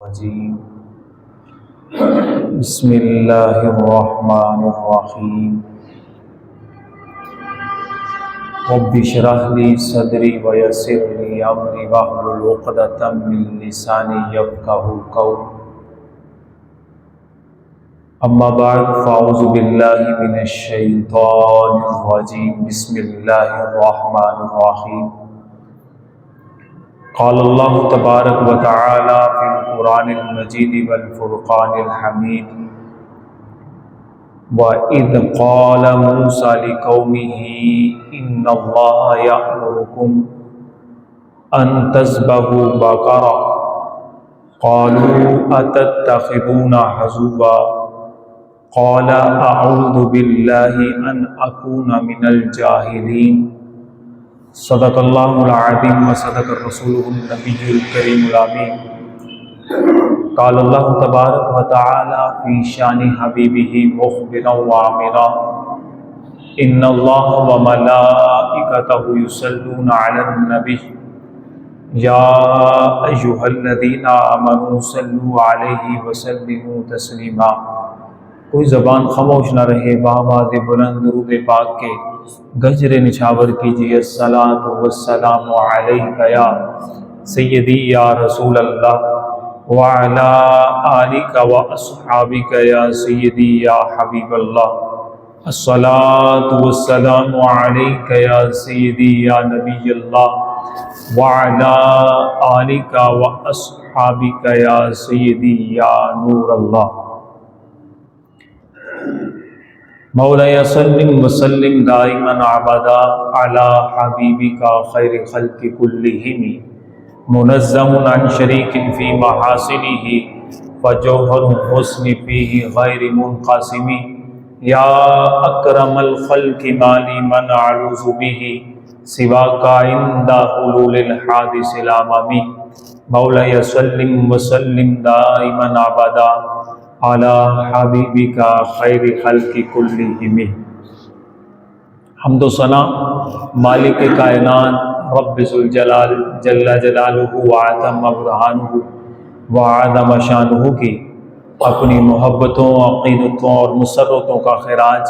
الرجيم بسم الله الرحمن الرحيم رب اشرح لي صدري ويسر لي أمري واحلل عقدة من لساني يفقهوا قولي أما بعد فأعوذ بالله من الشيطان الرجيم بسم الله الرحمن الرحيم قال الله تبارك وتعالى في القرآن المجيد والفرقان الحميد وَإِذْ قَالَ مُوسَى لِقَوْمِهِ إِنَّ اللَّهَ يَأْمُرُكُمْ أَن تَذْبَحُوا بَقَرَةً قَالُوا أَتَتَّخِذُونَا هُزُوًا قَالَ أَعُوذُ بِاللَّهِ أَنْ أَكُونَ مِنَ الْجَاهِلِينَ صدق اللہ العظیم وصدق رسولہ النبی الکریم الامین قال اللہ تبارک وتعالی فی شان حبیبہ مخبرا وعامرا ان اللہ وملائکتہ یصلون علی النبی یا ایہا الذین آمنوا صلوا علیہ وسلموا تسلیما۔ کوئی زبان خاموش نہ رہے، بآواز بلند درود پاک کے گجر نچھاور کیجیے۔ الصلاۃ والسلام علیک یا سیدی یا رسول اللہ وعلی آلک واصحابک یا سیدی یا حبیب اللہ۔ الصلاۃ والسلام علیک یا سیدی یا نبی اللہ وعلی آلک واصحابک یا سیدی یا نور اللہ۔ مولاي سلم وسلم دائما ابدا على حبيبك خير خلق كلهم منزه عن شريك في محاسنه فجوهر الحسن فيه غير منقسم يا أكرم الخلق ما لي من أعوذ به سواك عند حلول الحادث الأمم مولاي سلم وسلم دائما ابدا علی حبیبک خیر خلق کلہم۔ حمد و ثنا مالک کائنات رب ذوالجلال جل جلالہ وعظم برہانہ وعظم شانہ کی اپنی محبتوں، عقیدتوں اور مسرتوں کا خراج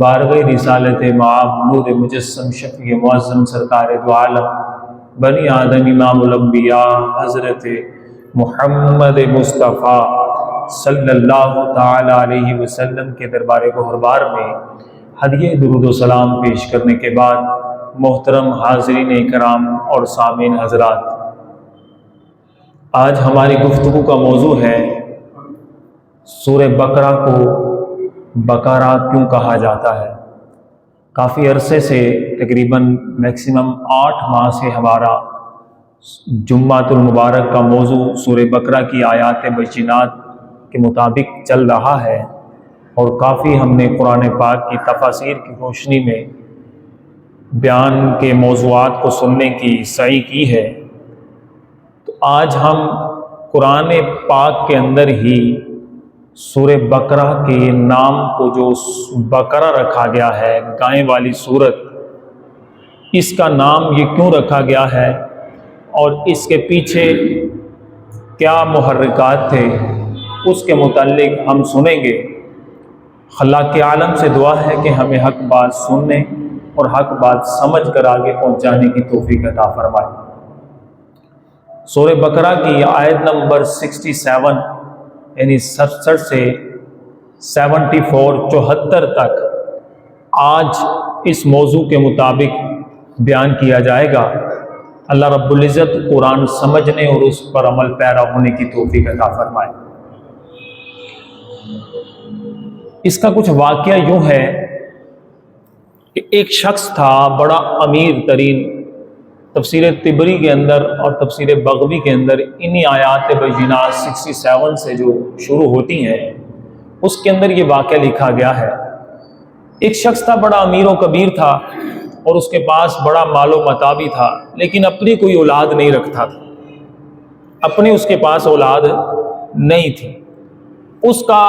بارگاہ رسالت مآب نور مجسم شفیع معظم سرکار دو عالم بنی آدم امام الانبیاء حضرت محمد مصطفیٰ صلی اللہ تعالی علیہ وسلم کے دربار گہربار میں ہدیہ درود و سلام پیش کرنے کے بعد محترم حاضرین کرام اور سامعین حضرات، آج ہماری گفتگو کا موضوع ہے سورہ بقرہ کو بقرہ کیوں کہا جاتا ہے۔ کافی عرصے سے تقریباً میکسیمم 8 ماہ سے ہمارا جمعۃ المبارک کا موضوع سورہ بقرہ کی آیات بینات کے مطابق چل رہا ہے، اور کافی ہم نے قرآن پاک کی تفاسیر کی روشنی میں بیان کے موضوعات کو سننے کی سعی کی ہے۔ تو آج ہم قرآن پاک کے اندر ہی سورہ بقرہ کے نام کو جو بقرہ رکھا گیا ہے، گائے والی سورت، اس کا نام یہ کیوں رکھا گیا ہے اور اس کے پیچھے کیا محرکات تھے، اس کے متعلق ہم سنیں گے۔ خلاق عالم سے دعا ہے کہ ہمیں حق بات سننے اور حق بات سمجھ کر آگے پہنچانے کی توفیق عطا فرمائے۔ سورہ بقرہ کی آیت نمبر 67 یعنی 67 سے 74 تک آج اس موضوع کے مطابق بیان کیا جائے گا۔ اللہ رب العزت قرآن سمجھنے اور اس پر عمل پیرا ہونے کی توفیق عطا فرمائے۔ اس کا کچھ واقعہ یوں ہے کہ ایک شخص تھا بڑا امیر ترین، تفسیر طبری کے اندر اور تفسیر بغوی کے اندر انہی آیات بینات 67 سے جو شروع ہوتی ہیں اس کے اندر یہ واقعہ لکھا گیا ہے۔ ایک شخص تھا بڑا امیر و کبیر تھا اور اس کے پاس بڑا مال و متاع بھی تھا، لیکن اپنی کوئی اولاد نہیں رکھتا تھا، اپنی اس کے پاس اولاد نہیں تھی۔ اس کا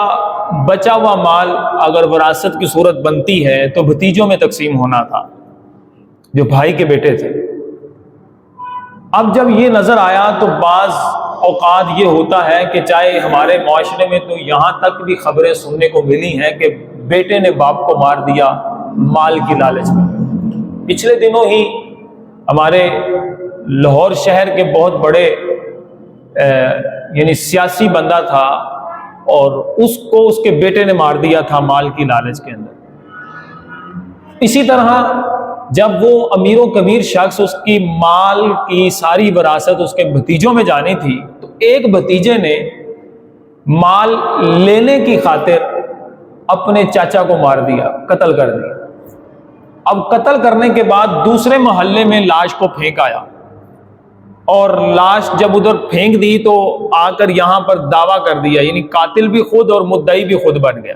بچا ہوا مال اگر وراثت کی صورت بنتی ہے تو بھتیجوں میں تقسیم ہونا تھا جو بھائی کے بیٹے تھے۔ اب جب یہ نظر آیا تو بعض اوقات یہ ہوتا ہے کہ چاہے ہمارے معاشرے میں تو یہاں تک بھی خبریں سننے کو ملی ہیں کہ بیٹے نے باپ کو مار دیا مال کی لالچ میں۔ پچھلے دنوں ہی ہمارے لاہور شہر کے بہت بڑے یعنی سیاسی بندہ تھا اور اس کو اس کے بیٹے نے مار دیا تھا مال کی لالچ کے اندر۔ اسی طرح جب وہ امیر و کبیر شخص اس کی مال کی ساری وراثت اس کے بھتیجوں میں جانی تھی تو ایک بھتیجے نے مال لینے کی خاطر اپنے چاچا کو مار دیا، قتل کر دیا۔ اب قتل کرنے کے بعد دوسرے محلے میں لاش کو پھینک آیا اور لاش جب ادھر پھینک دی تو آ کر یہاں پر دعویٰ کر دیا، یعنی قاتل بھی خود اور مدعی بھی خود بن گیا،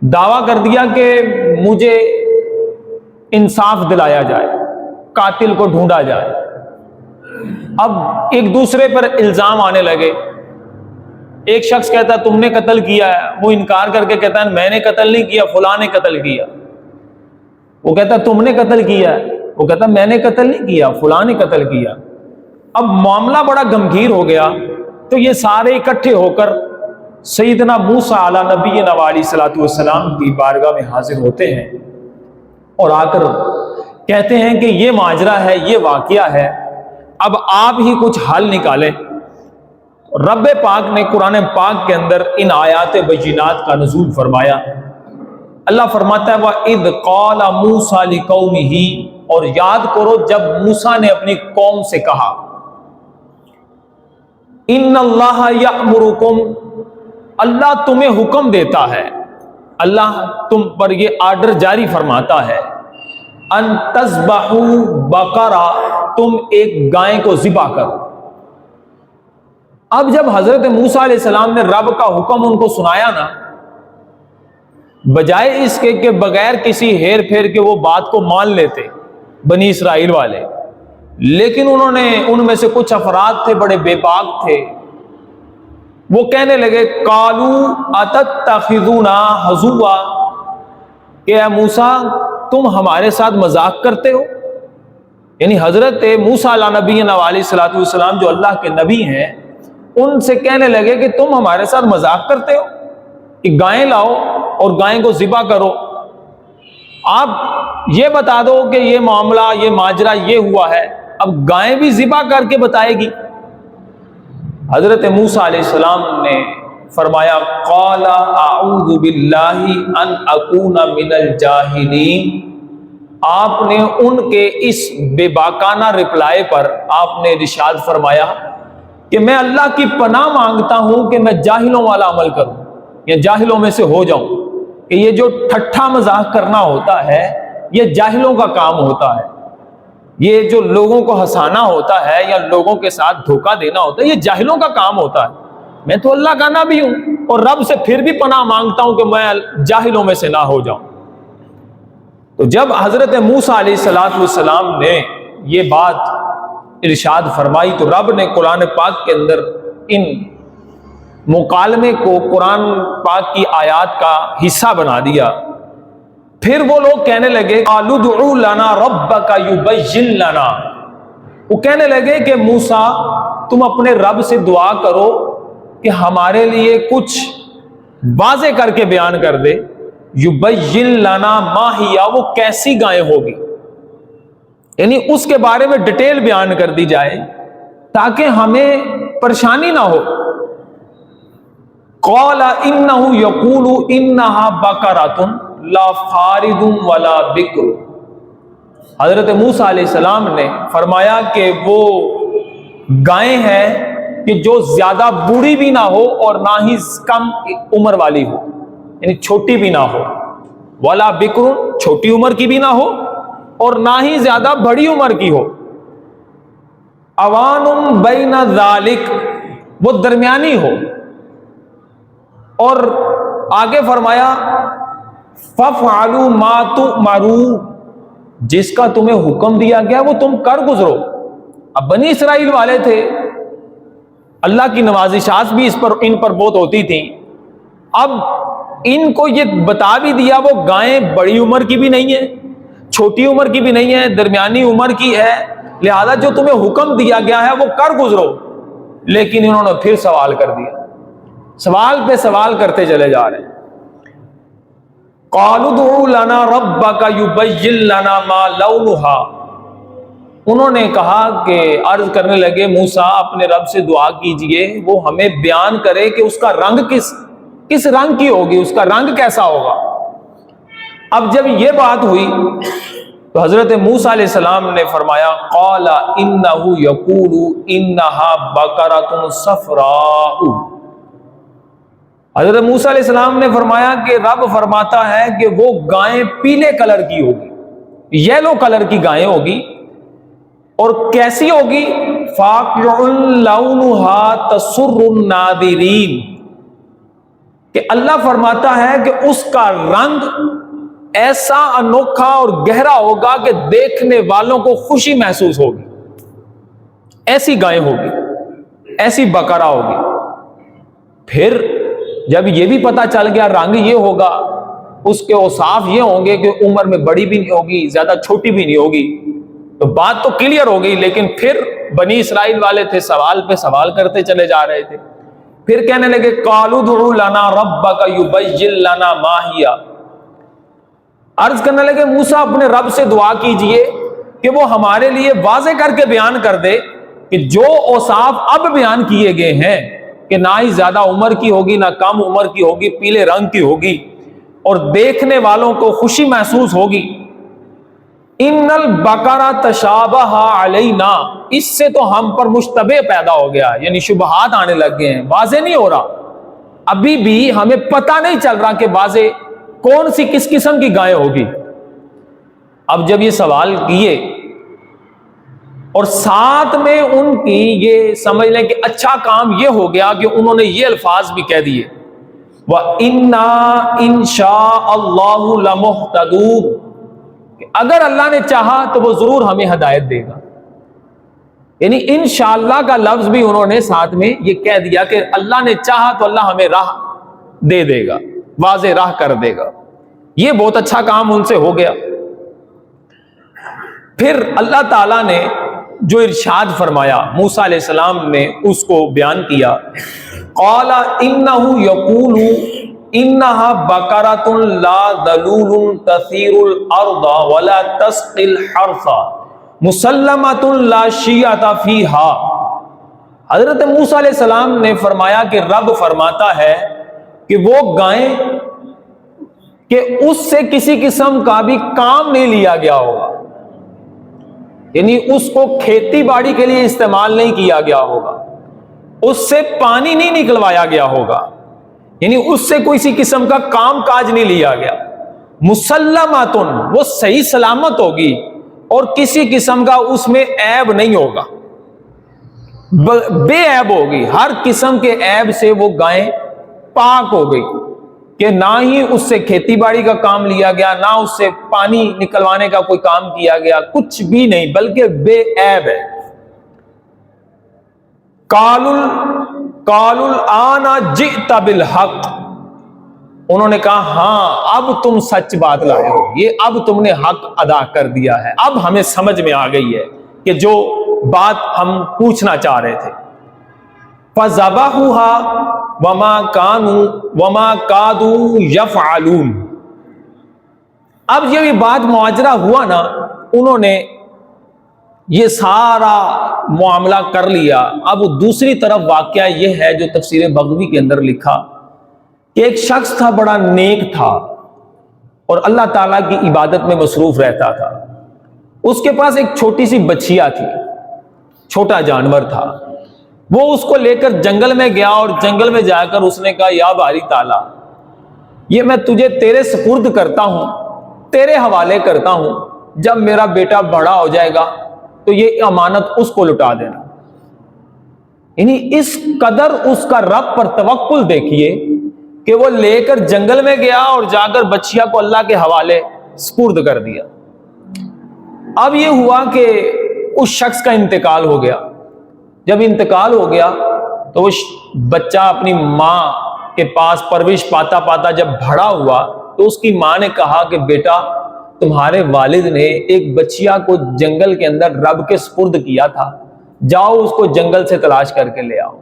دعویٰ کر دیا کہ مجھے انصاف دلایا جائے، قاتل کو ڈھونڈا جائے۔ اب ایک دوسرے پر الزام آنے لگے، ایک شخص کہتا تم نے قتل کیا ہے، وہ انکار کر کے کہتا ہے میں نے قتل نہیں کیا، فلاں نے قتل کیا۔ وہ کہتا تم نے قتل کیا ہے، وہ کہتا میں نے قتل نہیں کیا، فلاں نے قتل کیا۔ اب معاملہ بڑا گمگیر ہو گیا تو یہ سارے اکٹھے ہو کر سیدنا موسیٰ علیہ نبینا علیہ الصلوۃ والسلام کی بارگاہ میں حاضر ہوتے ہیں اور آ کر کہتے ہیں کہ یہ ماجرا ہے، یہ واقعہ ہے، اب آپ ہی کچھ حل نکالیں۔ رب پاک نے قرآن پاک کے اندر ان آیات بینات کا نزول فرمایا۔ اللہ فرماتا ہے وَإِذْ قَالَ مُوسَىٰ لِقَوْمِهِ، اور یاد کرو جب موسیٰ نے اپنی قوم سے کہا ان اللہ یأمرکم، اللہ تمہیں حکم دیتا ہے، اللہ تم پر یہ آرڈر جاری فرماتا ہے ان تذبحوا بقرہ، تم ایک گائے کو ذبح کرو۔ اب جب حضرت موسیٰ علیہ السلام نے رب کا حکم ان کو سنایا نا، بجائے اس کے کہ بغیر کسی ہیر پھیر کے وہ بات کو مان لیتے بنی اسرائیل والے، لیکن انہوں نے ان میں سے کچھ افراد تھے بڑے بے باک تھے، وہ کہنے لگے قالوا اتتخذونا ہزوا، کہ اے موسیٰ تم ہمارے ساتھ مذاق کرتے ہو۔ یعنی حضرت موسیٰ علیہ نبینا علیہ الصلوۃ والسلام جو اللہ کے نبی ہیں ان سے کہنے لگے کہ تم ہمارے ساتھ مذاق کرتے ہو کہ گائیں لاؤ اور گائیں کو ذبح کرو، آپ یہ بتا دو کہ یہ معاملہ یہ ماجرا یہ ہوا ہے، اب گائیں بھی ذبح کر کے بتائے گی۔ حضرت موسیٰ علیہ السلام نے فرمایا قال اعوذ باللہ ان اکون من الجاہلین، آپ نے ان کے اس بے باکانہ رپلائی پر آپ نے ارشاد فرمایا کہ میں اللہ کی پناہ مانگتا ہوں کہ میں جاہلوں والا عمل کروں یا جاہلوں میں سے ہو جاؤں، کہ یہ جو ٹھٹھا مذاق کرنا ہوتا ہے یہ جاہلوں کا کام ہوتا ہے، یہ جو لوگوں کو ہنسانا ہوتا ہے یا لوگوں کے ساتھ دھوکہ دینا ہوتا ہے یہ جاہلوں کا کام ہوتا ہے، میں تو اللہ کا نبی ہوں اور رب سے پھر بھی پناہ مانگتا ہوں کہ میں جاہلوں میں سے نہ ہو جاؤں۔ تو جب حضرت موسیٰ علیہ السلام نے یہ بات ارشاد فرمائی تو رب نے قرآن پاک کے اندر ان مکالمے کو قرآن پاک کی آیات کا حصہ بنا دیا۔ پھر وہ لوگ کہنے لگے قالوا ادع لنا ربک یبین لنا، وہ کہنے لگے کہ موسیٰ تم اپنے رب سے دعا کرو کہ ہمارے لیے کچھ واضح کر کے بیان کر دے، یبین لنا ما ہی، وہ کیسی گائے ہوگی، یعنی اس کے بارے میں ڈیٹیل بیان کر دی جائے تاکہ ہمیں پریشانی نہ ہو۔ قال انہ یقول انہا بقرۃ لا فارض ولا بکر، حضرت موسیٰ علیہ السلام نے فرمایا کہ وہ گائیں ہیں کہ جو زیادہ بوڑھی بھی نہ ہو اور نہ ہی کم عمر والی ہو، یعنی چھوٹی بھی نہ ہو، ولا بکر چھوٹی عمر کی بھی نہ ہو اور نہ ہی زیادہ بڑی عمر کی ہو، اوان بین ذالک وہ درمیانی ہو، اور آگے فرمایا فَفْعَلُوا مَا تُؤْمَرُونَ، جس کا تمہیں حکم دیا گیا وہ تم کر گزرو۔ اب بنی اسرائیل والے تھے، اللہ کی نوازشات بھی ان پر بہت ہوتی تھیں، اب ان کو یہ بتا بھی دیا وہ گائیں بڑی عمر کی بھی نہیں ہے، چھوٹی عمر کی بھی نہیں ہے، درمیانی عمر کی ہے، لہذا جو تمہیں حکم دیا گیا ہے وہ کر گزرو۔ لیکن انہوں نے پھر سوال کر دیا، سوال پہ سوال کرتے چلے جا رہے ہیں۔ قالوا ادع لنا ربک یبین لنا ما لونھا، انہوں نے کہا کہ عرض کرنے لگے موسیٰ اپنے رب سے دعا کیجئے وہ ہمیں بیان کرے کہ اس کا رنگ کس رنگ کی ہوگی، اس کا رنگ کیسا ہوگا۔ اب جب یہ بات ہوئی تو حضرت موسیٰ علیہ السلام نے فرمایا قال انہ یقول انہا بقرۃ صفراء، حضرت موسیٰ علیہ السلام نے فرمایا کہ رب فرماتا ہے کہ وہ گائیں پیلے کلر کی ہوگی، یلو کلر کی گائیں ہوگی، اور کیسی ہوگی؟ فاقع لونھا تسر الناظرین، کہ اللہ فرماتا ہے کہ اس کا رنگ ایسا انوکھا اور گہرا ہوگا کہ دیکھنے والوں کو خوشی محسوس ہوگی، ایسی گائیں ہوگی، ایسی بقرہ ہوگی۔ پھر جب یہ بھی پتا چل گیا رنگ یہ ہوگا، اس کے اوصاف یہ ہوں گے کہ عمر میں بڑی بھی نہیں ہوگی، زیادہ چھوٹی بھی نہیں ہوگی، تو بات تو کلیئر ہو گئی۔ لیکن پھر بنی اسرائیل والے تھے، سوال پہ سوال کرتے چلے جا رہے تھے۔ پھر کہنے لگے قالوا ادع لنا ربک یبین لنا ما ہی، عرض کرنے لگے موسیٰ اپنے رب سے دعا کیجئے کہ وہ ہمارے لیے واضح کر کے بیان کر دے کہ جو اوصاف اب بیان کیے گئے ہیں کہ نہ ہی زیادہ عمر کی ہوگی نہ کم عمر کی ہوگی، پیلے رنگ کی ہوگی اور دیکھنے والوں کو خوشی محسوس ہوگی۔ ان البقرہ تشابہ علینا، اس سے تو ہم پر مشتبہ پیدا ہو گیا، یعنی شبہات آنے لگ گئے ہیں، واضح نہیں ہو رہا، ابھی بھی ہمیں پتہ نہیں چل رہا کہ واضح کون سی کس قسم کی گائے ہوگی۔ اب جب یہ سوال کیے اور ساتھ میں ان کی یہ سمجھ لیں کہ اچھا کام یہ ہو گیا کہ انہوں نے یہ الفاظ بھی کہہ دیے وَإِنَّا إِن شَاءَ اللَّهُ لَمُهْتَدُونَ، کہ اگر اللہ نے چاہا تو وہ ضرور ہمیں ہدایت دے گا، یعنی انشاءاللہ کا لفظ بھی انہوں نے ساتھ میں یہ کہہ دیا کہ اللہ نے چاہا تو اللہ ہمیں راہ دے دے گا، واضح راہ کر دے گا۔ یہ بہت اچھا کام ان سے ہو گیا۔ پھر اللہ تعالیٰ نے جو ارشاد فرمایا موسیٰ علیہ السلام نے اس کو بیان کیا، قال انہ یقول انہا بقرۃ لا ذلول تثیر الارض ولا تسقی الحرث مسلمۃ لا شیۃ فیہا، حضرت موسیٰ علیہ السلام نے فرمایا کہ رب فرماتا ہے کہ وہ گائیں کہ اس سے کسی قسم کا بھی کام نہیں لیا گیا ہوگا، یعنی اس کو کھیتی باڑی کے لیے استعمال نہیں کیا گیا ہوگا، اس سے پانی نہیں نکلوایا گیا ہوگا، یعنی اس سے کوئی سی قسم کا کام کاج نہیں لیا گیا، مسلماتن، وہ صحیح سلامت ہوگی اور کسی قسم کا اس میں عیب نہیں ہوگا، بے عیب ہوگی، ہر قسم کے عیب سے وہ گائیں پاک ہو گئی، کہ نہ ہی اس سے کھیتی باڑی کا کام لیا گیا، نہ اس سے پانی نکلوانے کا کوئی کام کیا گیا، کچھ بھی نہیں، بلکہ بے عیب ہے۔ قالوا الآن جئت بالحق، انہوں نے کہا ہاں اب تم سچ بات لائے ہو، یہ اب تم نے حق ادا کر دیا ہے، اب ہمیں سمجھ میں آ گئی ہے کہ جو بات ہم پوچھنا چاہ رہے تھے۔ فَذَبَحُوهَا وَمَا كَادُوا يَفْعَلُونَ، اب یہ بھی بات معاجرہ ہوا نا، انہوں نے یہ سارا معاملہ کر لیا۔ اب دوسری طرف واقعہ یہ ہے جو تفسیر بغوی کے اندر لکھا کہ ایک شخص تھا، بڑا نیک تھا اور اللہ تعالیٰ کی عبادت میں مصروف رہتا تھا، اس کے پاس ایک چھوٹی سی بچھیا تھی، چھوٹا جانور تھا، وہ اس کو لے کر جنگل میں گیا اور جنگل میں جا کر اس نے کہا یا باری تعالیٰ، یہ میں تجھے تیرے سپرد کرتا ہوں، تیرے حوالے کرتا ہوں، جب میرا بیٹا بڑا ہو جائے گا تو یہ امانت اس کو لٹا دینا۔ یعنی اس قدر اس کا رب پر توکل دیکھیے کہ وہ لے کر جنگل میں گیا اور جا کر بچیا کو اللہ کے حوالے سپرد کر دیا۔ اب یہ ہوا کہ اس شخص کا انتقال ہو گیا، جب انتقال ہو گیا تو وہ بچہ اپنی ماں کے پاس پرورش پاتا پاتا جب بڑا ہوا تو اس کی ماں نے کہا کہ بیٹا تمہارے والد نے ایک بچیا کو جنگل کے اندر رب کے سپرد کیا تھا، جاؤ اس کو جنگل سے تلاش کر کے لے آؤ۔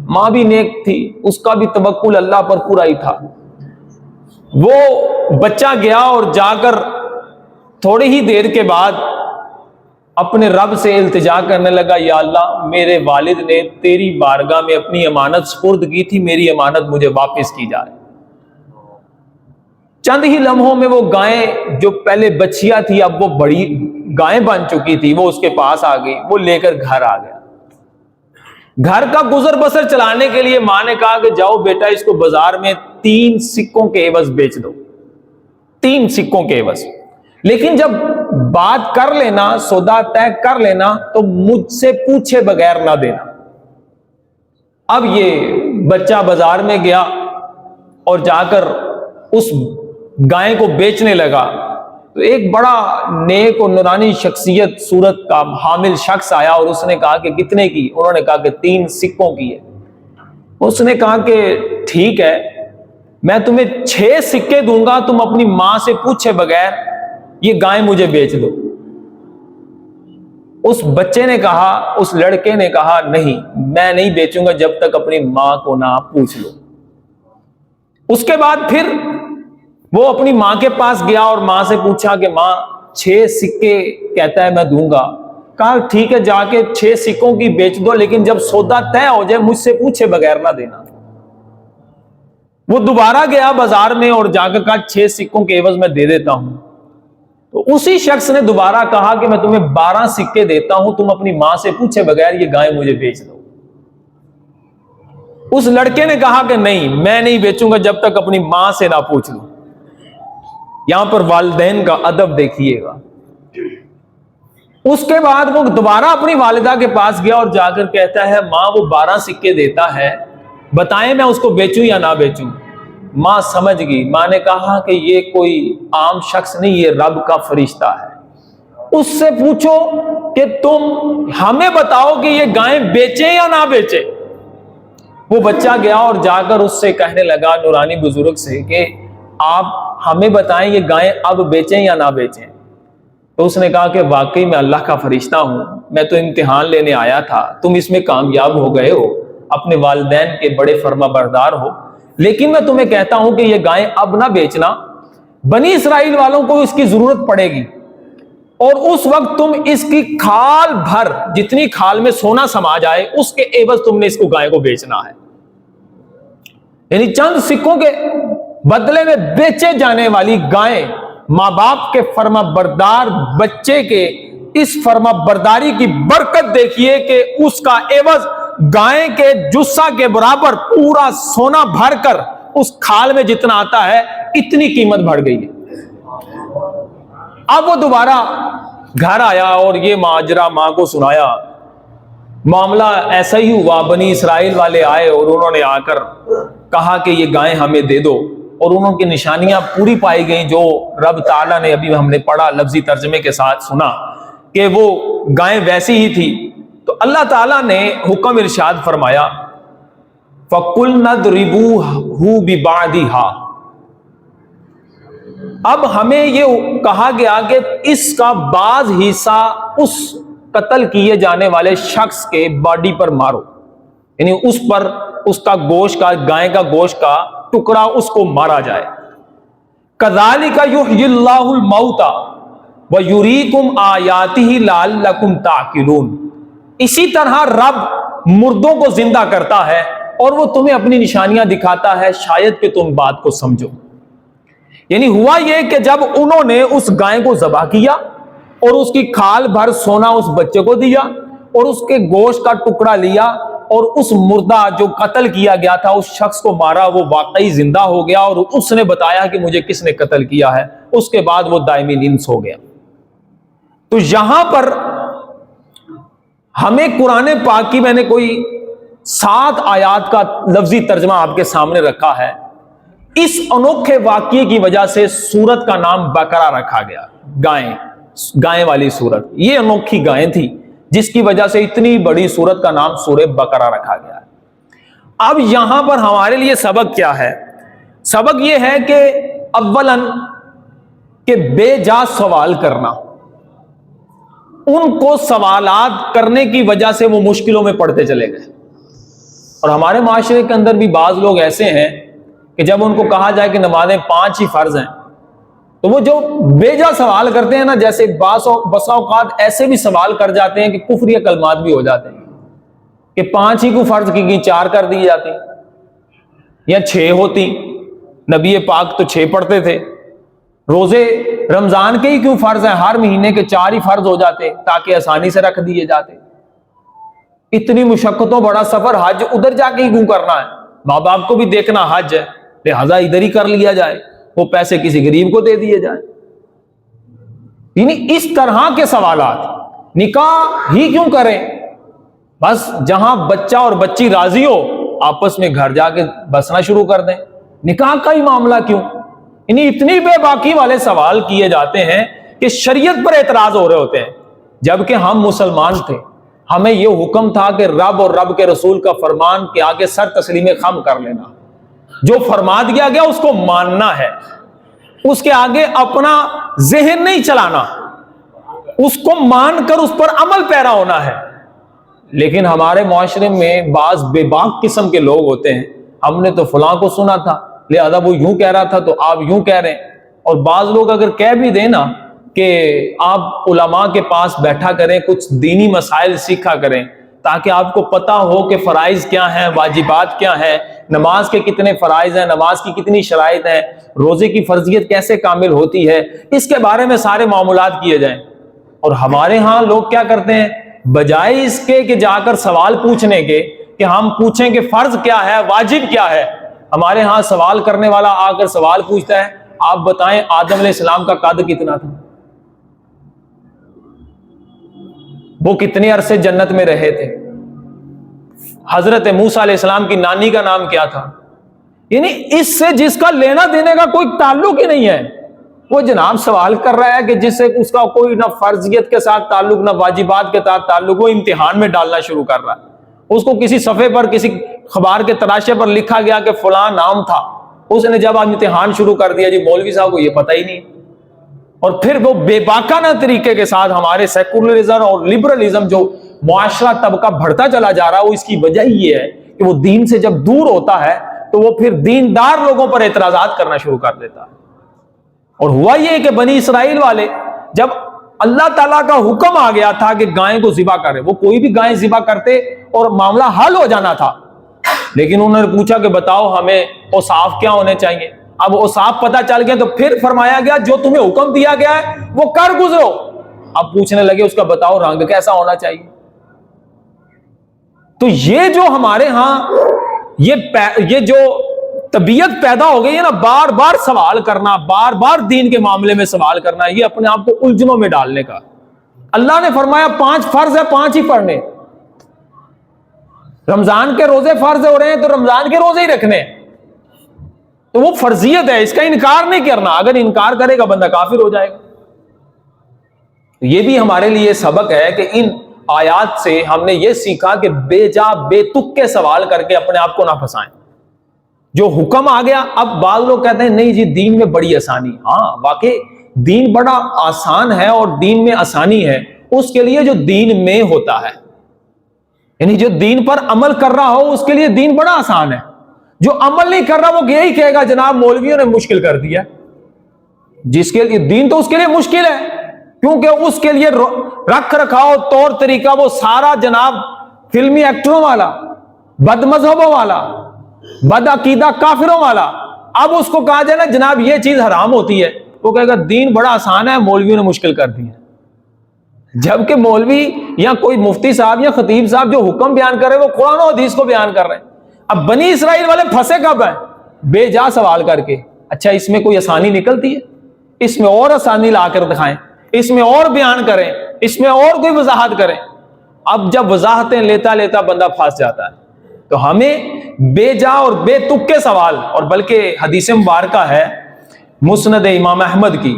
ماں بھی نیک تھی، اس کا بھی توکل اللہ پر پورا ہی تھا۔ وہ بچہ گیا اور جا کر تھوڑی ہی دیر کے بعد اپنے رب سے التجا کرنے لگا، یا اللہ میرے والد نے تیری بارگاہ میں اپنی امانت سپرد کی تھی، میری امانت مجھے واپس کی جائے۔ چند ہی لمحوں میں وہ گائے جو پہلے بچیا تھی اب وہ بڑی گائے بن چکی تھی، وہ اس کے پاس آ گئی، وہ لے کر گھر آ گیا۔ گھر کا گزر بسر چلانے کے لیے ماں نے کہا کہ جاؤ بیٹا اس کو بازار میں 3 سکوں کے عوض بیچ دو، 3 سکوں کے عوض، لیکن جب بات کر لینا، سودا طے کر لینا تو مجھ سے پوچھے بغیر نہ دینا۔ اب یہ بچہ بازار میں گیا اور جا کر اس گائے کو بیچنے لگا تو ایک بڑا نیک اور نورانی شخصیت صورت کا حامل شخص آیا اور اس نے کہا کہ کتنے کی؟ انہوں نے کہا کہ 3 سکوں کی ہے۔ اس نے کہا کہ ٹھیک ہے، میں تمہیں 6 سکے دوں گا، تم اپنی ماں سے پوچھے بغیر یہ گائے مجھے بیچ دو۔ اس بچے نے کہا، اس لڑکے نے کہا نہیں، میں نہیں بیچوں گا جب تک اپنی ماں کو نہ پوچھ لو۔ اس کے بعد پھر وہ اپنی ماں کے پاس گیا اور ماں سے پوچھا کہ ماں 6 سکے کہتا ہے میں دوں گا۔ کہا ٹھیک ہے، جا کے 6 سکوں کی بیچ دو، لیکن جب سودا طے ہو جائے مجھ سے پوچھے بغیر نہ دینا۔ وہ دوبارہ گیا بازار میں اور جا کر کہا 6 سکوں کے عوض میں دے دیتا ہوں۔ تو اسی شخص نے دوبارہ کہا کہ میں تمہیں 12 سکے دیتا ہوں، تم اپنی ماں سے پوچھے بغیر یہ گائے مجھے بیچ دو۔ اس لڑکے نے کہا کہ نہیں، میں نہیں بیچوں گا جب تک اپنی ماں سے نہ پوچھ لوں۔ یہاں پر والدین کا ادب دیکھیے گا۔ اس کے بعد وہ دوبارہ اپنی والدہ کے پاس گیا اور جا کر کہتا ہے ماں وہ 12 سکے دیتا ہے، بتائیں میں اس کو بیچوں یا نہ بیچوں؟ ماں سمجھ گئی، ماں نے کہا کہ یہ کوئی عام شخص نہیں، یہ رب کا فرشتہ ہے، اس سے پوچھو کہ تم ہمیں بتاؤ کہ یہ گائیں بیچیں یا نہ بیچیں۔ وہ بچہ گیا اور جا کر اس سے کہنے لگا، نورانی بزرگ سے، کہ آپ ہمیں بتائیں یہ گائیں اب بیچیں یا نہ بیچیں۔ تو اس نے کہا کہ واقعی میں اللہ کا فرشتہ ہوں، میں تو امتحان لینے آیا تھا، تم اس میں کامیاب ہو گئے ہو، اپنے والدین کے بڑے فرما بردار ہو، لیکن میں تمہیں کہتا ہوں کہ یہ گائیں اب نہ بیچنا، بنی اسرائیل والوں کو اس کی ضرورت پڑے گی، اور اس وقت تم اس کی کھال بھر، جتنی کھال میں سونا سما جائے اس کے عوض تم نے اس کو گائے کو بیچنا ہے۔ یعنی چند سکوں کے بدلے میں بیچے جانے والی گائیں، ماں باپ کے فرما بردار بچے کے اس فرما برداری کی برکت دیکھیے کہ اس کا عوض گائے کے جسہ کے برابر پورا سونا بھر کر اس کھال میں جتنا آتا ہے اتنی قیمت بڑھ گئی ہے۔ اب وہ دوبارہ گھر آیا اور یہ ماجرا ماں کو سنایا۔ معاملہ ایسا ہی ہوا، بنی اسرائیل والے آئے اور انہوں نے آ کر کہا کہ یہ گائیں ہمیں دے دو، اور انہوں کی نشانیاں پوری پائی گئیں جو رب تعالیٰ نے ابھی ہم نے پڑھا لفظی ترجمے کے ساتھ سنا کہ وہ گائیں ویسی ہی تھی۔ تو اللہ تعالیٰ نے حکم ارشاد فرمایا فَقُلْنَا اضْرِبُوهُ بِبَعْضِهَا، اب ہمیں یہ کہا گیا کہ اس کا بعض حصہ اس قتل کیے جانے والے شخص کے باڈی پر مارو، یعنی اس پر اس کا گوشت کا، گائے کا گوشت کا ٹکڑا اس کو مارا جائے۔ كَذَلِكَ يُحْيِي اللَّهُ الْمَوْتَى وَيُرِيكُمْ آيَاتِهِ لَعَلَّكُمْ تَعْقِلُونَ، اسی طرح رب مردوں کو زندہ کرتا ہے اور وہ تمہیں اپنی نشانیاں دکھاتا ہے شاید کہ تم بات کو سمجھو۔ یعنی ہوا یہ کہ جب انہوں نے اس گائے کو ذبح کیا اور اس کی کھال بھر سونا اس بچے کو دیا اور اس کے گوشت کا ٹکڑا لیا اور اس مردہ جو قتل کیا گیا تھا اس شخص کو مارا، وہ واقعی زندہ ہو گیا اور اس نے بتایا کہ مجھے کس نے قتل کیا ہے، اس کے بعد وہ دائمی انس ہو گیا۔ تو یہاں پر ہمیں قرآن پاک کی میں نے کوئی 7 آیات کا لفظی ترجمہ آپ کے سامنے رکھا ہے۔ اس انوکھے واقعے کی وجہ سے سورت کا نام بقرہ رکھا گیا، گائیں والی سورت، یہ انوکھی گائیں تھی جس کی وجہ سے اتنی بڑی سورت کا نام سورہ بقرہ رکھا گیا ہے۔ اب یہاں پر ہمارے لیے سبق کیا ہے؟ سبق یہ ہے کہ اولاً کہ بے جا سوال کرنا ان کو سوالات کرنے کی وجہ سے وہ مشکلوں میں پڑتے چلے گئے. اور ہمارے معاشرے کے اندر بھی بعض لوگ ایسے ہیں کہ جب ان کو کہا جائے کہ نمازیں 5 ہی فرض ہیں تو وہ جو بیجا سوال کرتے ہیں نا، جیسے بسا اوقات ایسے بھی سوال کر جاتے ہیں کہ کفری کلمات بھی ہو جاتے ہیں کہ 5 ہی کو فرض کی 4 کر دی جاتی یا 6 ہوتی. نبی پاک تو 6 پڑھتے تھے. روزے رمضان کے ہی کیوں فرض ہیں؟ ہر مہینے کے 4 ہی فرض ہو جاتے تاکہ آسانی سے رکھ دیے جاتے. اتنی مشقتوں بڑا سفر حج ادھر جا کے ہی کیوں کرنا ہے؟ ماں باپ کو بھی دیکھنا حج ہے، لہذا ادھر ہی کر لیا جائے، وہ پیسے کسی غریب کو دے دیے جائیں. یعنی اس طرح کے سوالات. نکاح ہی کیوں کریں؟ بس جہاں بچہ اور بچی راضی ہو آپس میں گھر جا کے بسنا شروع کر دیں. نکاح کا ہی معاملہ کیوں؟ یعنی اتنی بے باکی والے سوال کیے جاتے ہیں کہ شریعت پر اعتراض ہو رہے ہوتے ہیں، جبکہ ہم مسلمان تھے. ہمیں یہ حکم تھا کہ رب اور رب کے رسول کا فرمان کے آگے سر تسلیم خم کر لینا. جو فرما دیا گیا اس کو ماننا ہے، اس کے آگے اپنا ذہن نہیں چلانا، اس کو مان کر اس پر عمل پیرا ہونا ہے. لیکن ہمارے معاشرے میں بعض بے باک قسم کے لوگ ہوتے ہیں، ہم نے تو فلاں کو سنا تھا لہذا وہ یوں کہہ رہا تھا تو آپ یوں کہہ رہے ہیں. اور بعض لوگ اگر کہہ بھی دیں نا کہ آپ علماء کے پاس بیٹھا کریں، کچھ دینی مسائل سیکھا کریں تاکہ آپ کو پتا ہو کہ فرائض کیا ہیں، واجبات کیا ہیں، نماز کے کتنے فرائض ہیں، نماز کی کتنی شرائط ہیں، روزے کی فرضیت کیسے کامل ہوتی ہے، اس کے بارے میں سارے معاملات کیے جائیں. اور ہمارے ہاں لوگ کیا کرتے ہیں، بجائے اس کے کہ جا کر سوال پوچھنے کے کہ ہم پوچھیں کہ فرض کیا ہے، واجب کیا ہے، ہمارے ہاں سوال کرنے والا آ کر سوال پوچھتا ہے آپ بتائیں آدم علیہ السلام کا قد کتنا تھا، وہ کتنے عرصے جنت میں رہے تھے، حضرت موسیٰ علیہ السلام کی نانی کا نام کیا تھا. یعنی اس سے جس کا لینا دینے کا کوئی تعلق ہی نہیں ہے، وہ جناب سوال کر رہا ہے کہ جس سے اس کا کوئی نہ فرضیت کے ساتھ تعلق نہ واجبات کے ساتھ تعلق، وہ امتحان میں ڈالنا شروع کر رہا ہے. اس کو کسی صفحے پر کسی اخبار کے تراشے پر لکھا گیا کہ فلاں نام تھا، اس نے جب امتحان شروع کر دیا جی مولوی صاحب کو یہ پتہ ہی نہیں. اور پھر وہ بے باکانہ طریقے کے ساتھ ہمارے سیکولرزم اور لبرلزم جو معاشرہ طبقہ بڑھتا چلا جا رہا ہے، وہ اس کی وجہ یہ ہے کہ وہ دین سے جب دور ہوتا ہے تو وہ پھر دیندار لوگوں پر اعتراضات کرنا شروع کر دیتا ہے. اور ہوا یہ کہ بنی اسرائیل والے جب اللہ تعالیٰ کا حکم آ گیا تھا کہ گائے کو ذبح کرے، وہ کوئی بھی گائے ذبح کرتے اور معاملہ حل ہو جانا تھا. لیکن انہوں نے پوچھا کہ بتاؤ ہمیں اوصاف کیا ہونے چاہیے. اب اوصاف پتہ چل گیا تو پھر فرمایا گیا جو تمہیں حکم دیا گیا ہے وہ کر گزرو. اب پوچھنے لگے اس کا بتاؤ رنگ کیسا ہونا چاہیے. تو یہ جو ہمارے ہاں یہ جو طبیعت پیدا ہو گئی ہے نا، بار بار سوال کرنا، بار بار دین کے معاملے میں سوال کرنا، یہ اپنے آپ کو الجھنوں میں ڈالنے کا. اللہ نے فرمایا 5 فرض ہے، 5 ہی پڑھنے. رمضان کے روزے فرض ہو رہے ہیں تو رمضان کے روزے ہی رکھنے، تو وہ فرضیت ہے، اس کا انکار نہیں کرنا. اگر انکار کرے گا بندہ کافر ہو جائے گا. یہ بھی ہمارے لیے سبق ہے کہ ان آیات سے ہم نے یہ سیکھا کہ بے جا بے تک کے سوال کر کے اپنے آپ کو نہ پھنسائیں. جو حکم آ گیا، اب بعض لوگ کہتے ہیں نہیں جی دین میں بڑی آسانی. ہاں واقعی دین بڑا آسان ہے، اور دین میں آسانی ہے اس کے لیے جو دین میں ہوتا ہے، یعنی جو دین پر عمل کر رہا ہو اس کے لیے دین بڑا آسان ہے. جو عمل نہیں کر رہا وہ یہی کہے گا جناب مولویوں نے مشکل کر دیا. جس کے لیے دین تو اس کے لیے مشکل ہے، کیونکہ اس کے لیے رکھ رکھاؤ طور طریقہ وہ سارا جناب فلمی ایکٹروں والا، بد مذہبوں والا، بد عقیدہ کافروں والا. اب اس کو کہا جائے نا جناب یہ چیز حرام ہوتی ہے، وہ کہے گا دین بڑا آسان ہے، مولویوں نے مشکل کر دی ہے. جبکہ مولوی یا کوئی مفتی صاحب یا خطیب صاحب جو حکم بیان کر رہے ہیں وہ قرآن و حدیث کو بیان کر رہے ہیں. اب بنی اسرائیل والے پھنسے کب ہیں؟ بے جا سوال کر کے. اچھا اس میں کوئی آسانی نکلتی ہے؟ اس میں اور آسانی لا کر دکھائیں، اس میں اور بیان کریں، اس میں اور کوئی وضاحت کریں. اب جب وضاحتیں لیتا لیتا بندہ پھنس جاتا ہے. تو ہمیں بے جا اور بے تک کے سوال، اور بلکہ حدیث مبارکہ ہے مسند امام احمد کی،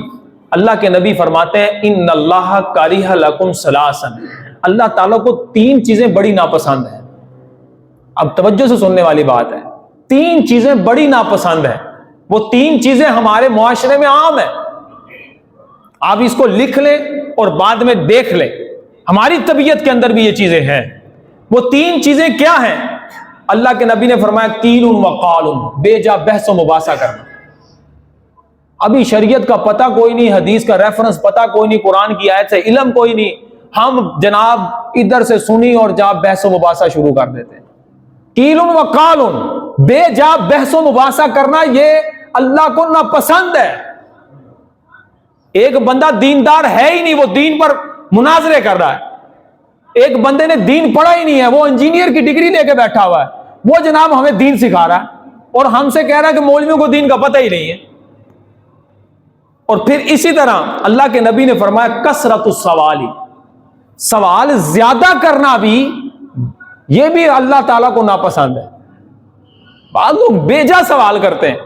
اللہ کے نبی فرماتے ہیں ان اللہ کریہ لکم ثلاثا، اللہ تعالیٰ کو 3 چیزیں بڑی ناپسند ہیں. اب توجہ سے سننے والی بات ہے، 3 چیزیں بڑی ناپسند ہیں. وہ 3 چیزیں ہمارے معاشرے میں عام ہیں. آپ اس کو لکھ لیں اور بعد میں دیکھ لیں. ہماری طبیعت کے اندر بھی یہ چیزیں ہیں. وہ تین چیزیں کیا ہیں؟ اللہ کے نبی نے فرمایا قیل وقال، بے جا بحث و مباحثہ کرنا. ابھی شریعت کا پتہ کوئی نہیں، حدیث کا ریفرنس پتہ کوئی نہیں، قرآن کی آیت سے علم کوئی نہیں، ہم جناب ادھر سے سنی اور جا بحث و مباحثہ شروع کر دیتے ہیں. قیل وقال، بے جا بحث و مباحثہ کرنا یہ اللہ کو ناپسند ہے. ایک بندہ دیندار ہے ہی نہیں، وہ دین پر مناظرے کر رہا ہے. ایک بندے نے دین پڑھا ہی نہیں ہے، وہ انجینئر کی ڈگری لے کے بیٹھا ہوا ہے، وہ جناب ہمیں دین سکھا رہا ہے اور ہم سے کہہ رہا ہے کہ مولویوں کو دین کا پتہ ہی نہیں ہے. اور پھر اسی طرح اللہ کے نبی نے فرمایا کثرت السوال، سوال زیادہ کرنا بھی یہ بھی اللہ تعالیٰ کو ناپسند ہے. بعض لوگ بیجا سوال کرتے ہیں،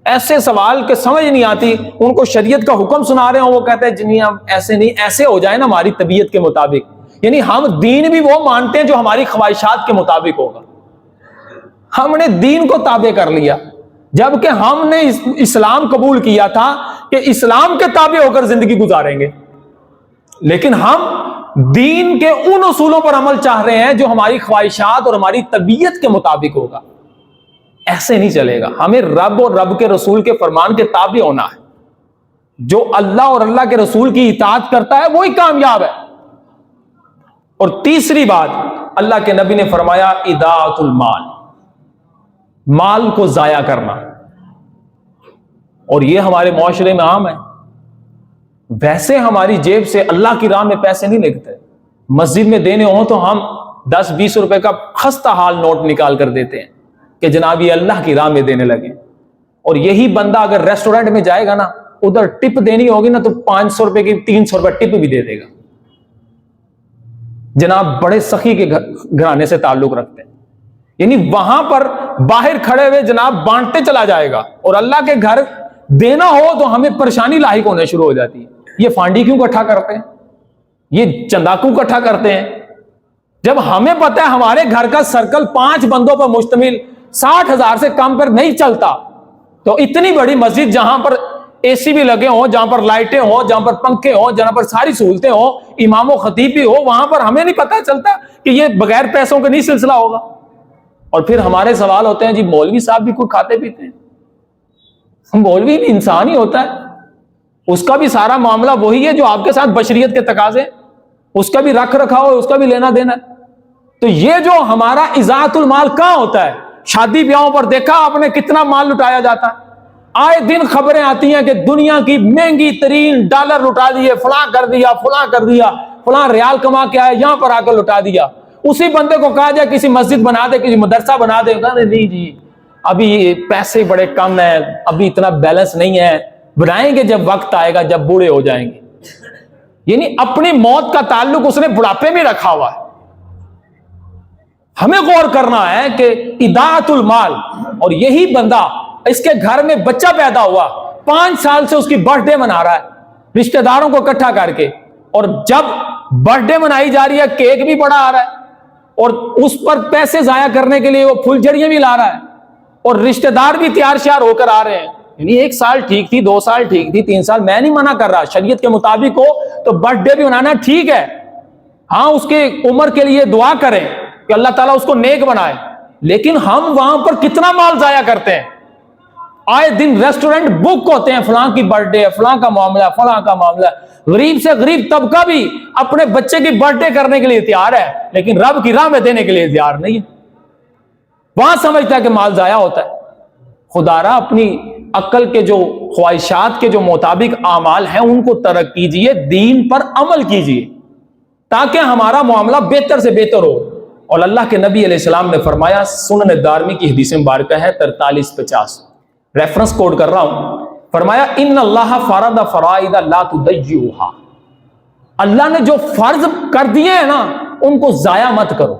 ایسے سوال کے سمجھ نہیں آتی، ان کو شریعت کا حکم سنا رہے ہوں، وہ کہتے ہیں جنہیں ہم ایسے نہیں، ایسے ہو جائے نا ہماری طبیعت کے مطابق. یعنی ہم دین بھی وہ مانتے ہیں جو ہماری خواہشات کے مطابق ہوگا. ہم نے دین کو تابع کر لیا، جبکہ ہم نے اسلام قبول کیا تھا کہ اسلام کے تابع ہو کر زندگی گزاریں گے، لیکن ہم دین کے ان اصولوں پر عمل چاہ رہے ہیں جو ہماری خواہشات اور ہماری طبیعت کے مطابق ہوگا. ایسے نہیں چلے گا. ہمیں رب اور رب کے رسول کے فرمان کے تابع ہونا ہے. جو اللہ اور اللہ کے رسول کی اطاعت کرتا ہے وہی کامیاب ہے. اور تیسری بات اللہ کے نبی نے فرمایا اضاعت المال، مال کو ضائع کرنا. اور یہ ہمارے معاشرے میں عام ہے. ویسے ہماری جیب سے اللہ کی راہ میں پیسے نہیں لگتے، مسجد میں دینے ہوں تو ہم 10-20 روپے کا خستہ حال نوٹ نکال کر دیتے ہیں کہ جناب یہ اللہ کی راہ میں دینے لگے. اور یہی بندہ اگر ریسٹورنٹ میں جائے گا نا، ادھر ٹپ دینی ہوگی نا تو 500 روپے کی 300 روپے ٹپ بھی دے دے گا. جناب بڑے سخی کے گھرانے سے تعلق رکھتے ہیں، یعنی وہاں پر باہر کھڑے ہوئے جناب بانٹتے چلا جائے گا، اور اللہ کے گھر دینا ہو تو ہمیں پریشانی لاحق ہونے شروع ہو جاتی ہے. یہ فانڈی کیوں اکٹھا کرتے ہیں، یہ چندہ کیوں اکٹھا کرتے ہیں، جب ہمیں پتہ ہے ہمارے گھر کا سرکل 5 بندوں پر مشتمل 60,000 سے کم پر نہیں چلتا. تو اتنی بڑی مسجد جہاں پر اے سی بھی لگے ہوں، جہاں پر لائٹیں ہوں، جہاں پر پنکھے ہوں، جہاں پر ساری سہولتیں ہوں، امام و خطیب بھی ہو، وہاں پر ہمیں نہیں پتہ چلتا کہ یہ بغیر پیسوں کے نہیں سلسلہ ہوگا. اور پھر ہمارے سوال ہوتے ہیں جی مولوی صاحب بھی کوئی کھاتے پیتے ہیں. مولوی بھی انسان ہی ہوتا ہے، اس کا بھی سارا معاملہ وہی ہے جو آپ کے ساتھ بشریت کے تقاضے، اس کا بھی رکھ رکھاؤ ہے، اس کا بھی لینا دینا ہے. تو یہ جو ہمارا اضاعت المال کہاں ہوتا ہے؟ شادی بیاہوں پر دیکھا آپ نے کتنا مال لٹایا جاتا ہے. آئے دن خبریں آتی ہیں کہ دنیا کی مہنگی ترین ڈالر لٹا دیے، فلاں کر دیا، فلاں کر دیا، فلاں ریال کما کے آئے یہاں پر آ کر لٹا دیا. اسی بندے کو کہا جائے کسی مسجد بنا دے، کسی مدرسہ بنا دے، کہا نہیں جی ابھی پیسے بڑے کم ہیں، ابھی اتنا بیلنس نہیں ہے، بنائیں گے جب وقت آئے گا، جب بوڑھے ہو جائیں گے. یعنی اپنی موت کا تعلق اس نے بڑھاپے میں رکھا ہوا ہے. ہمیں غور کرنا ہے کہ اضاعت المال، اور یہی بندہ اس کے گھر میں بچہ پیدا ہوا، 5 سال سے اس کی برتھ ڈے منا رہا ہے رشتہ داروں کو اکٹھا کر کے، اور جب برتھ ڈے منائی جا رہی ہے کیک بھی بڑا آ رہا ہے، اور اس پر پیسے ضائع کرنے کے لیے وہ پھول جھڑیاں بھی لا رہا ہے، اور رشتہ دار بھی تیار شیار ہو کر آ رہے ہیں. یعنی 1 سال ٹھیک تھی، 2 سال ٹھیک تھی، 3 سال، میں نہیں منع کر رہا، شریعت کے مطابق ہو تو برتھ ڈے بھی منانا ٹھیک ہے. ہاں اس کے عمر کے لیے دعا کریں کہ اللہ تعالیٰ اس کو نیک بنائے، لیکن ہم وہاں پر کتنا مال ضائع کرتے ہیں. آئے دن ریسٹورنٹ بک ہوتے ہیں، فلاں کی برتھ ڈے، فلاں کا معاملہ، فلاں کا معاملہ. غریب سے غریب طبقہ بھی اپنے بچے کی برتھ ڈے کرنے کے لیے تیار ہے، لیکن رب کی راہ میں دینے کے لیے تیار نہیں ہے. وہاں سمجھتا ہے کہ مال ضائع ہوتا ہے. خدا را اپنی عقل کے جو خواہشات کے جو مطابق اعمال ہیں ان کو ترک کیجئے، دین پر عمل کیجئے تاکہ ہمارا معاملہ بہتر سے بہتر ہو. اور اللہ کے نبی علیہ السلام نے فرمایا، سنن دارمی کی حدیث مبارکہ ہے 4350، ریفرنس کوڈ کر رہا ہوں، فرمایا ان اللہ فرض فرائض لا تضيعوها، اللہ نے جو فرض کر دیے ہیں نا ان کو ضائع مت کرو.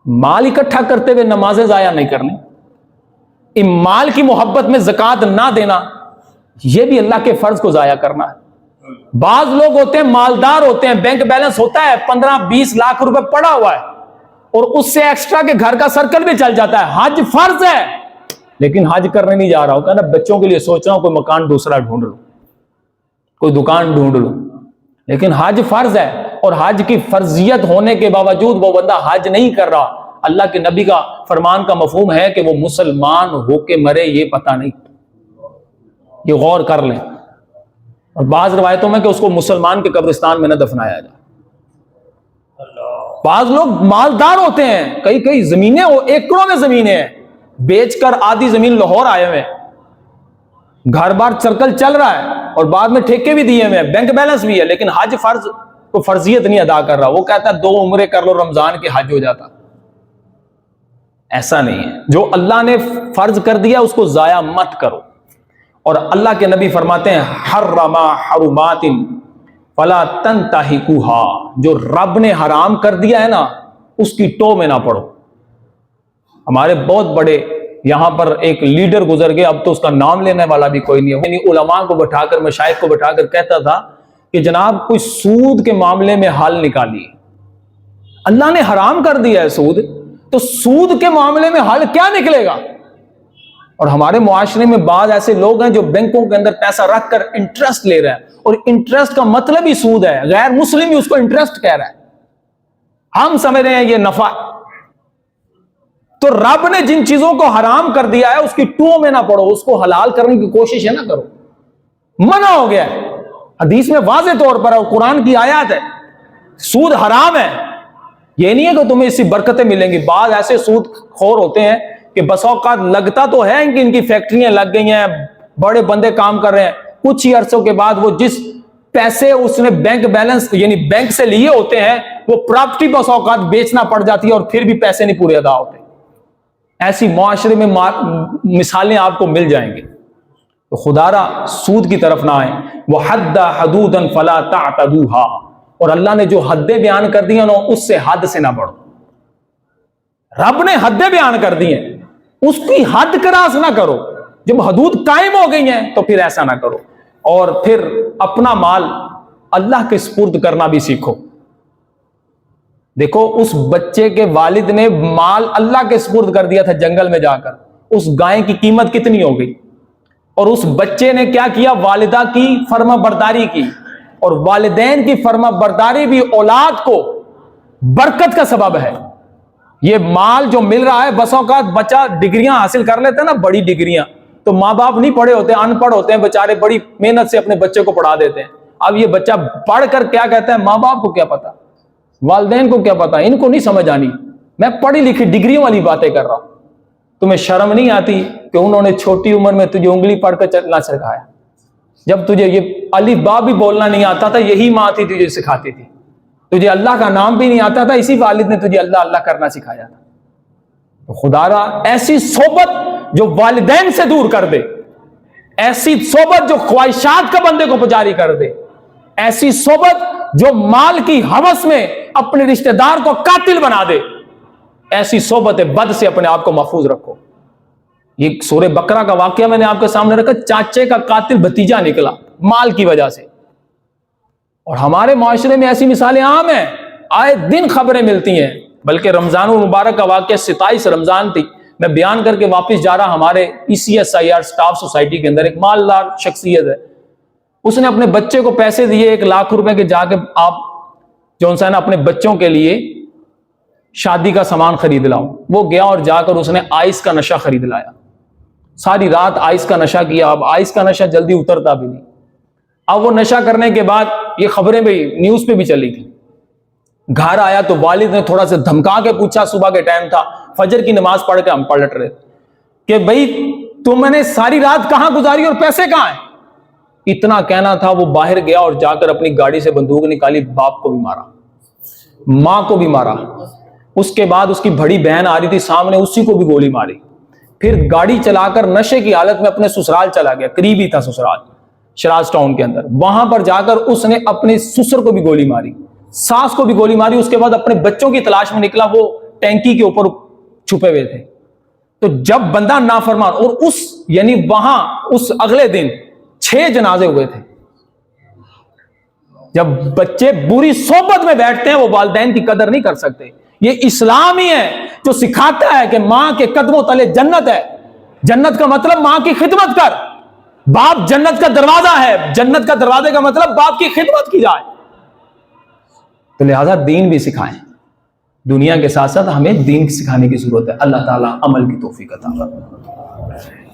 مال اکٹھا کرتے ہوئے نمازیں ضائع نہیں کرنی، مال کی محبت میں زکوٰۃ نہ دینا، یہ بھی اللہ کے فرض کو ضائع کرنا ہے. بعض لوگ ہوتے ہیں مالدار ہوتے ہیں، بینک بیلنس ہوتا ہے 15-20 لاکھ روپے پڑا ہوا ہے، اور اس سے ایکسٹرا کے گھر کا سرکل بھی چل جاتا ہے. حج فرض ہے لیکن حج کرنے نہیں جا رہا ہوں، بچوں کے لیے سوچ رہا ہوں کوئی مکان دوسرا ڈھونڈ لوں، کوئی دکان ڈھونڈ لوں. لیکن حج فرض ہے، اور حج کی فرضیت ہونے کے باوجود وہ بندہ حج نہیں کر رہا، اللہ کے نبی کا فرمان کا مفہوم ہے کہ وہ مسلمان ہو کے مرے، یہ پتہ نہیں، یہ غور کر لیں۔ اور بعض روایتوں میں کہ اس کو مسلمان کے قبرستان میں نہ دفنایا جائے۔ بعض لوگ مالدار ہوتے ہیں، کئی زمینیں ایکڑوں میں زمینیں ہیں، بیچ کر آدھی زمین لاہور آئے ہوئے ہیں، گھر بار سرکل چل رہا ہے، اور بعد میں ٹھیکے بھی دیے ہوئے ہیں، بینک بیلنس بھی ہے، لیکن حج فرض کو فرضیت نہیں ادا کر رہا۔ وہ کہتا ہے 2 عمرے کر لو رمضان کے حج ہو جاتا۔ ایسا نہیں ہے، جو اللہ نے فرض کر دیا اس کو ضائع مت کرو۔ اور اللہ کے نبی فرماتے ہیں حرم حرمات فلا تنتہکوها، جو رب نے حرام کر دیا ہے نا اس کی ٹو میں نہ پڑو۔ ہمارے بہت بڑے یہاں پر ایک لیڈر گزر گئے، اب تو اس کا نام لینے والا بھی کوئی نہیں ہے، یعنی علماء کو بٹھا کر، مشائخ کو بٹھا کر کہتا تھا کہ جناب کوئی سود کے معاملے میں حل نکالیے، اللہ نے حرام کر دیا ہے سود، تو سود کے معاملے میں حل کیا نکلے گا؟ اور ہمارے معاشرے میں بعض ایسے لوگ ہیں جو بینکوں کے اندر پیسہ رکھ کر انٹرسٹ لے رہے ہیں، اور انٹرسٹ کا مطلب ہی سود ہے، غیر مسلم بھی اس کو انٹرسٹ کہہ رہا ہے، ہم سمجھ رہے ہیں یہ نفع۔ تو رب نے جن چیزوں کو حرام کر دیا ہے اس کی ٹو میں نہ پڑو، اس کو حلال کرنے کی کوشش ہے نہ کرو، منع ہو گیا ہے، حدیث میں واضح طور پر ہے، قرآن کی آیات ہے، سود حرام ہے۔ یہ نہیں ہے کہ تمہیں اس سے برکتیں ملیں گی۔ بعض ایسے سود خور ہوتے ہیں کہ بس اوقات لگتا تو ہے کہ ان کی فیکٹریاں لگ گئی ہیں، بڑے بندے کام کر رہے ہیں، کچھ ہی عرصوں کے بعد وہ جس پیسے اس نے بینک بیلنس یعنی بینک سے لیے ہوتے ہیں وہ پراپرٹی بس اوقات بیچنا پڑ جاتی ہے، اور پھر بھی پیسے نہیں پورے ادا ہوتے۔ ایسی معاشرے میں مثالیں آپ کو مل جائیں گی۔ تو خدا را سود کی طرف نہ آئیں۔ وَحَدَّ حَدُودًا فَلَا تَعْتَدُوهَا، اور اللہ نے جو حدیں بیان کر دی ہیں اس سے حد سے نہ بڑھو۔ رب نے حدیں بیان کر دی ہیں، اس کی حد کراس نہ کرو۔ جب حدود قائم ہو گئی ہیں تو پھر ایسا نہ کرو، اور پھر اپنا مال اللہ کے سپرد کرنا بھی سیکھو۔ دیکھو اس بچے کے والد نے مال اللہ کے سپرد کر دیا تھا جنگل میں جا کر، اس گائے کی قیمت کتنی ہو گئی، اور اس بچے نے کیا کیا، والدہ کی فرما برداری کی، اور والدین کی فرما برداری بھی اولاد کو برکت کا سبب ہے۔ یہ مال جو مل رہا ہے، بس اوقات بچہ ڈگریاں حاصل کر لیتا ہے نا، بڑی ڈگریاں، تو ماں باپ نہیں پڑھے ہوتے، ان پڑھ ہوتے ہیں بیچارے، بڑی محنت سے اپنے بچے کو پڑھا دیتے ہیں۔ اب یہ بچہ پڑھ کر کیا کہتا ہے، ماں باپ کو کیا پتا، والدین کو کیا پتا، ان کو نہیں سمجھ آنی، میں پڑھی لکھی ڈگریوں والی باتیں کر رہا ہوں۔ تمہیں شرم نہیں آتی کہ انہوں نے چھوٹی عمر میں تجھے انگلی پڑھ کر چلنا سکھایا؟ جب تجھے یہ الف با بھی بولنا نہیں آتا تھا، یہی ماں تھی تجھے سکھاتی تھی۔ تجھے اللہ کا نام بھی نہیں آتا تھا، اسی والد نے تجھے اللہ اللہ کرنا سکھایا تھا۔ تو خدا را ایسی صحبت جو والدین سے دور کر دے، ایسی صحبت جو خواہشات کا بندے کو پجاری کر دے، ایسی صحبت جو مال کی ہوس میں اپنے رشتہ دار کو قاتل بنا دے، ایسی صحبت بد سے اپنے آپ کو محفوظ رکھو۔ یہ سورہ بقرہ کا واقعہ میں نے آپ کے سامنے رکھا، چاچے کا قاتل بھتیجا نکلا مال کی وجہ سے، اور ہمارے معاشرے میں ایسی مثالیں عام ہیں، آئے دن خبریں ملتی ہیں۔ بلکہ رمضان المبارک کا واقعہ 27 رمضان تھی، میں بیان کر کے واپس جا رہا، ہمارے ECSIR سٹاف سوسائٹی کے اندر ایک مالدار شخصیت ہے، اس نے اپنے بچے کو پیسے دیے 1 لاکھ روپے کے، جا کے آپ جو ہے نا اپنے بچوں کے لیے شادی کا سامان خرید لاؤ۔ وہ گیا اور جا کر اس نے آئس کا نشہ خرید لایا، ساری رات آئس کا نشہ کیا۔ اب آئس کا نشہ جلدی اترتا بھی نہیں۔ اب وہ نشہ کرنے کے بعد یہ خبریں بھی نیوز پہ بھی چلی تھی، گھر آیا تو والد نے تھوڑا سا دھمکا کے پوچھا، صبح کے ٹائم تھا، فجر کی نماز پڑھ کے ہم پلٹ رہے کہ بھائی تم نے ساری رات کہاں گزاری اور پیسے کہاں ہیں؟ اتنا کہنا تھا، وہ باہر گیا اور جا کر اپنی گاڑی سے بندوق نکالی، باپ کو بھی مارا، ماں کو بھی مارا۔ اس کے بعد اس کی بڑی بہن آ رہی تھی سامنے، اسی کو بھی گولی ماری۔ پھر گاڑی چلا کر نشے کی حالت میں اپنے سسرال چلا گیا، قریب ہی تھا سسرال شراز ٹاؤن کے اندر، وہاں پر جا کر اس نے اپنے سسر کو بھی گولی ماری، ساس کو بھی گولی ماری۔ اس کے بعد اپنے بچوں کی تلاش میں نکلا، وہ ٹینکی کے اوپر چھپے ہوئے تھے۔ تو جب بندہ نافرمان، اور اس یعنی وہاں اس اگلے دن 6 جنازے ہوئے تھے۔ جب بچے بری صحبت میں بیٹھتے ہیں وہ والدین کی قدر نہیں کر سکتے۔ یہ اسلام ہی ہے جو سکھاتا ہے کہ ماں کے قدموں تلے جنت ہے۔ جنت کا مطلب ماں کی خدمت کر، باپ جنت کا دروازہ ہے، جنت کا دروازے کا مطلب باپ کی خدمت کی جائے۔ تو لہٰذا دین بھی سکھائیں، دنیا کے ساتھ ساتھ ہمیں دین سکھانے کی ضرورت ہے۔ اللہ تعالیٰ عمل کی توفیق عطا فرمائے۔